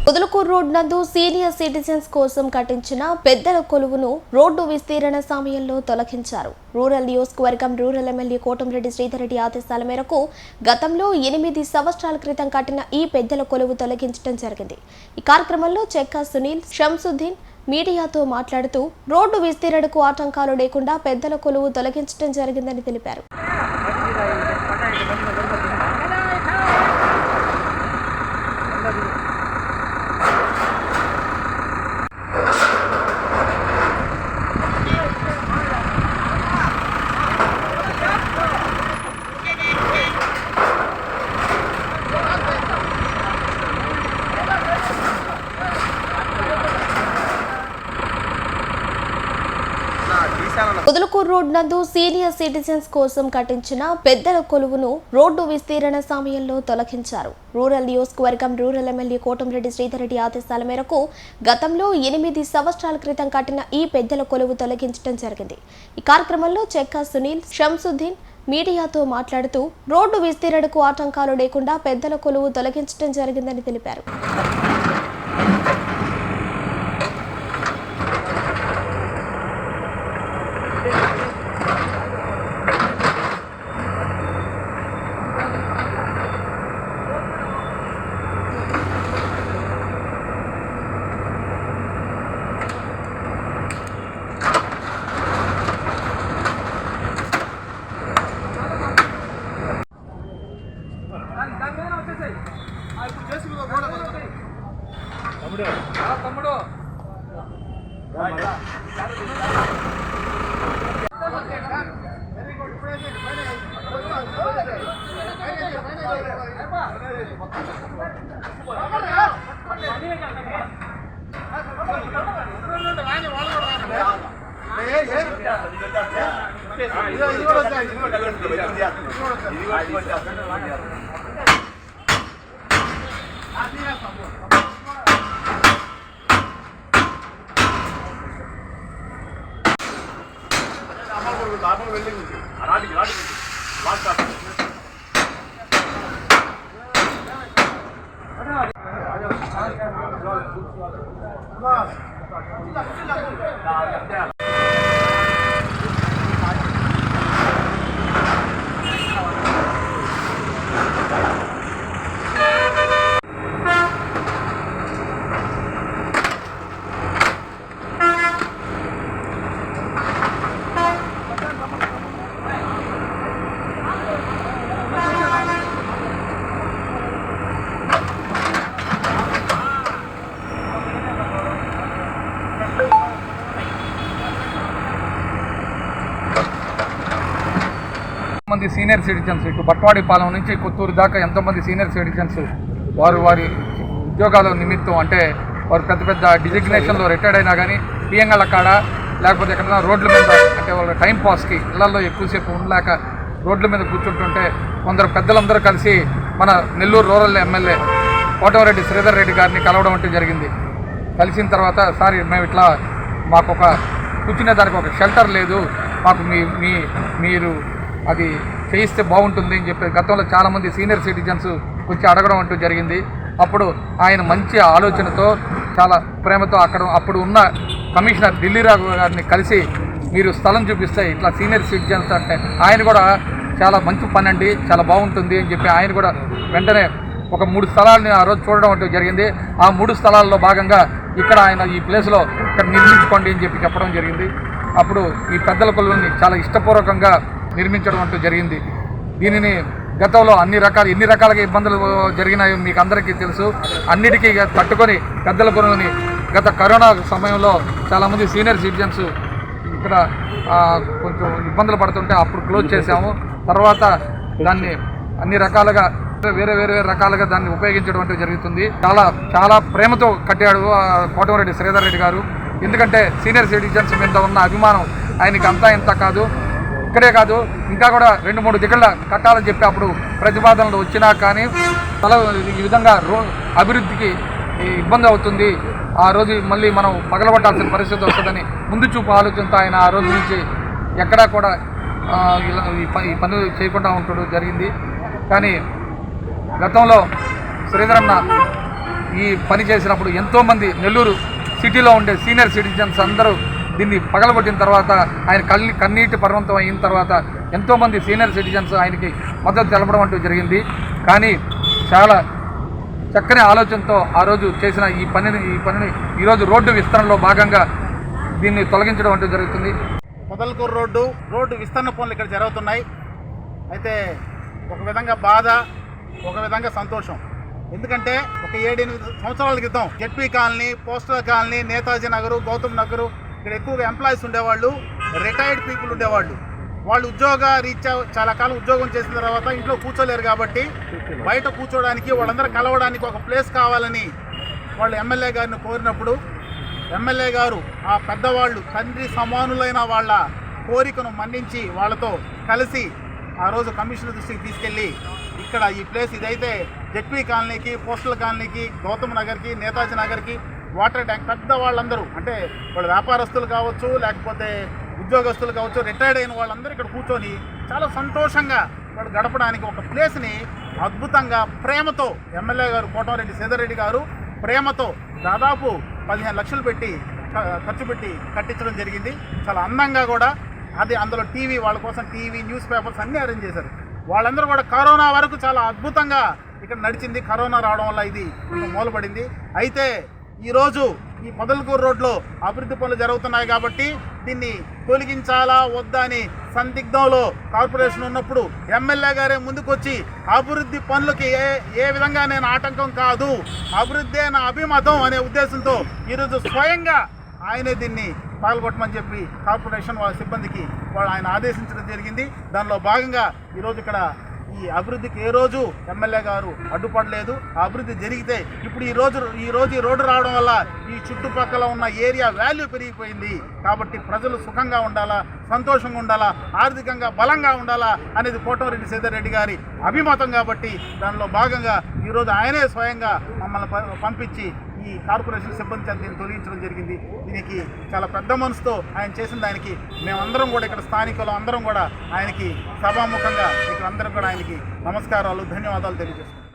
Podalakuru road నందు senior citizens కోసం కట్టించిన పెద్దల కొలువును రోడ్డు విస్తీరణ సమయంలో తొలగించారు. రూరల్ నియోజకవర్గం రూరల్ ఎమ్మెల్యే కోటంరెడ్డి శ్రీధర్ రెడ్డి ఆదేశాల మేరకు గతంలో 8 సంవత్సరాల క్రితం కట్టిన ఈ పెద్దల కొలువు తొలగించడం జరిగింది. ఈ కార్యక్రమంలో చెక్కా సునీల్, షంసుద్దీన్ మీడియాతో మాట్లాడుతూ రోడ్డు విస్తీరణకు ఆటంకాలు లేకుండా పెద్దల కొలువు తొలగించడం జరిగిందని తెలిపారు. పొదలకూరు రోడ్ నందు సీనియర్ సిటిజన్స్ కోసం కట్టించిన పెద్దల కొలువును రోడ్డు విస్తీరణ సమయంలో తొలగించారు. రూరల్ నియోజకవర్గం రూరల్ ఎమ్మెల్యే కోటంరెడ్డి శ్రీధర్ రెడ్డి ఆదేశాల మేరకు గతంలో 8 సంవత్సరాల క్రితం కట్టిన ఈ పెద్దల కొలువు తొలగించడం జరిగింది. ఈ కార్యక్రమంలో చెక్కా సునీల్, షంసుద్దీన్ మీడియాతో మాట్లాడుతూ రోడ్డు విస్తీరణకు ఆటంకాలు లేకుండా పెద్దల కొలువు తొలగించడం జరిగిందని తెలిపారు. తమ్ముడు మంది సీనియర్ సిటిజన్స్ ఇటు బట్వాడిపాలెం నుంచి కొత్తూరు దాకా ఎంతోమంది సీనియర్ సిటిజన్స్ వారి ఉద్యోగాల నిమిత్తం అంటే వారు పెద్ద పెద్ద డిజిగ్నేషన్లో రిటైర్డ్ అయినా కానీ పిఎంఎల్ కాడ లేకపోతే ఎక్కడైనా రోడ్ల మీద అంటే వాళ్ళ టైం పాస్కి ఇళ్లలో ఎక్కువసేపు ఉండలేక రోడ్ల మీద కూర్చుంటుంటే కొందరు పెద్దలందరూ కలిసి మన నెల్లూరు రూరల్ ఎమ్మెల్యే కోటంరెడ్డి శ్రీధర్ రెడ్డి గారిని కలవడం అంటే జరిగింది. కలిసిన తర్వాత సార్ మేము ఇట్లా మాకు ఒక కూర్చునే దానికి ఒక షెల్టర్ లేదు, మాకు మీరు అది చేయిస్తే బాగుంటుంది అని చెప్పి గతంలో చాలామంది సీనియర్ సిటిజన్స్ వచ్చి అడగడం అంటూ జరిగింది. అప్పుడు ఆయన మంచి ఆలోచనతో చాలా ప్రేమతో అప్పుడు ఉన్న కమిషనర్ ఢిల్లీరావు గారిని కలిసి మీరు స్థలం చూపిస్తే ఇట్లా సీనియర్ సిటిజన్స్ అంటే ఆయన కూడా చాలా మంచి పని అండి, చాలా బాగుంటుంది అని చెప్పి ఆయన కూడా వెంటనే ఒక 3 స్థలాలని ఆ రోజు చూడడం అంటూ జరిగింది. ఆ 3 స్థలాల్లో భాగంగా ఇక్కడ ఆయన ఈ ప్లేస్లో ఇక్కడ నిర్మించుకోండి అని చెప్పి చెప్పడం జరిగింది. అప్పుడు ఈ పెద్దల కొలువుని చాలా ఇష్టపూర్వకంగా నిర్మించడం అంటూ జరిగింది. దీనిని గతంలో ఎన్ని రకాలుగా ఇబ్బందులు జరిగినాయో మీకు అందరికీ తెలుసు. అన్నిటికీ తట్టుకొని పెద్దల కొలువుని గత కరోనా సమయంలో చాలామంది సీనియర్ సిటిజన్స్ ఇక్కడ కొంచెం ఇబ్బందులు పడుతుంటే అప్పుడు క్లోజ్ చేశాము. తర్వాత దాన్ని అన్ని రకాలుగా వేరే రకాలుగా దాన్ని ఉపయోగించడం అంటూ జరుగుతుంది. చాలా ప్రేమతో కట్టాడు కోటంరెడ్డి శ్రీధర్ రెడ్డి గారు. ఎందుకంటే సీనియర్ సిటిజన్స్ మీద ఉన్న అభిమానం ఆయనకి అంతా ఇంత కాదు. ఇక్కడే కాదు ఇంకా కూడా 2-3 దిగుళ్ళ కట్టాలని చెప్పి అప్పుడు ప్రతిపాదనలు వచ్చినా కానీ ఈ విధంగా అభివృద్ధికి ఇబ్బంది అవుతుంది, ఆ రోజు మళ్ళీ మనం పగలబట్టాల్సిన పరిస్థితి వస్తుందని ముందు చూపు ఆలోచనతో ఆయన ఆ రోజు నుంచి ఎక్కడా కూడా ఈ పనులు చేయకుండా ఉండడం జరిగింది. కానీ గతంలో శ్రీధరన్న ఈ పని చేసినప్పుడు ఎంతోమంది నెల్లూరు సిటీలో ఉండే సీనియర్ సిటిజన్స్ అందరూ దీన్ని పగలగొట్టిన తర్వాత ఆయన కన్నీటి పర్వంతం అయిన తర్వాత ఎంతోమంది సీనియర్ సిటిజన్స్ ఆయనకి మద్దతు తెలపడం అంటూ జరిగింది. కానీ చాలా చక్కని ఆలోచనతో ఆ రోజు చేసిన ఈ పనిని ఈరోజు రోడ్డు విస్తరణలో భాగంగా దీన్ని తొలగించడం అంటూ జరుగుతుంది. పొదలకూరు రోడ్డు విస్తరణ పనులు ఇక్కడ జరుగుతున్నాయి. అయితే ఒక విధంగా బాధ, ఒక విధంగా సంతోషం. ఎందుకంటే ఒక 7-8 సంవత్సరాల క్రితం ZP colony, postal colony, Netaji Nagar, Gautam Nagar ఇక్కడ ఎక్కువగా ఎంప్లాయీస్ ఉండేవాళ్ళు, రిటైర్డ్ పీపుల్ ఉండేవాళ్ళు. వాళ్ళు ఉద్యోగ రీత్యా చాలా కాలం ఉద్యోగం చేసిన తర్వాత ఇంట్లో కూర్చోలేరు కాబట్టి బయట కూర్చోవడానికి, వాళ్ళందరూ కలవడానికి ఒక ప్లేస్ కావాలని వాళ్ళు ఎమ్మెల్యే గారిని కోరినప్పుడు ఎమ్మెల్యే గారు ఆ పెద్దవాళ్ళు తండ్రి సమానులైన వాళ్ళ కోరికను మన్నించి వాళ్ళతో కలిసి ఆ రోజు కమిషనర్ దృష్టికి తీసుకెళ్ళి ఇక్కడ ఈ ప్లేస్ ఇదైతే జెడ్పీ కాలనీకి, పోస్టల్ కాలనీకి, గౌతమ్ నగర్కి, నేతాజీ నగర్కి వాటర్ ట్యాంక్ పెద్ద వాళ్ళందరూ అంటే వాళ్ళు వ్యాపారస్తులు కావచ్చు, లేకపోతే ఉద్యోగస్తులు కావచ్చు, రిటైర్డ్ అయిన వాళ్ళందరూ ఇక్కడ కూర్చొని చాలా సంతోషంగా వాళ్ళు గడపడానికి ఒక ప్లేస్ని అద్భుతంగా ప్రేమతో ఎమ్మెల్యే గారు కోటమిరెడ్డి శ్రీధర్రెడ్డి గారు ప్రేమతో దాదాపు 15 లక్షలు పెట్టి ఖర్చు పెట్టి కట్టించడం జరిగింది. చాలా అందంగా కూడా అది అందులో టీవీ వాళ్ళ కోసం టీవీ, న్యూస్ పేపర్స్ అన్నీ అరేంజ్ చేశారు. వాళ్ళందరూ కూడా కరోనా వరకు చాలా అద్భుతంగా ఇక్కడ నడిచింది. కరోనా రావడం వల్ల ఇది మూలపడింది. అయితే ఈరోజు ఈ పొదలకూరు రోడ్లో అభివృద్ధి పనులు జరుగుతున్నాయి కాబట్టి దీన్ని తొలగించాలా వద్దా అని సందిగ్ధంలో కార్పొరేషన్ ఉన్నప్పుడు ఎమ్మెల్యే గారే ముందుకొచ్చి అభివృద్ధి పనులకి ఏ విధంగా నేను ఆటంకం కాదు, అభివృద్ధి నా అభిమతం అనే ఉద్దేశంతో ఈరోజు స్వయంగా ఆయనే దీన్ని పాల్గొట్టమని చెప్పి కార్పొరేషన్ వాళ్ళ సిబ్బందికి ఆయన ఆదేశించడం జరిగింది. దానిలో భాగంగా ఈరోజు ఇక్కడ ఈ అభివృద్ధికి ఏ రోజు ఎమ్మెల్యే గారు అడ్డుపడలేదు. ఆ అభివృద్ధి జరిగితే ఇప్పుడు ఈ రోజు ఈ రోడ్డు రావడం వల్ల ఈ చుట్టుపక్కల ఉన్న ఏరియా వాల్యూ పెరిగిపోయింది. కాబట్టి ప్రజలు సుఖంగా ఉండాలా, సంతోషంగా ఉండాలా, ఆర్థికంగా బలంగా ఉండాలా అనేది కోటమిరెడ్డి శ్రీధర్రెడ్డి గారి అభిమతం. కాబట్టి దానిలో భాగంగా ఈరోజు ఆయనే స్వయంగా మమ్మల్ని పంపించి ఈ కార్పొరేషన్ సిబ్బంది దీన్ని తొలగించడం జరిగింది. దీనికి చాలా పెద్ద మనసుతో ఆయన చేసిన దానికి మేమందరం కూడా ఇక్కడ స్థానికులు అందరం కూడా ఆయనకి సభాముఖంగా ఇక్కడ అందరం కూడా ఆయనకి నమస్కారాలు, ధన్యవాదాలు తెలియజేస్తున్నాం.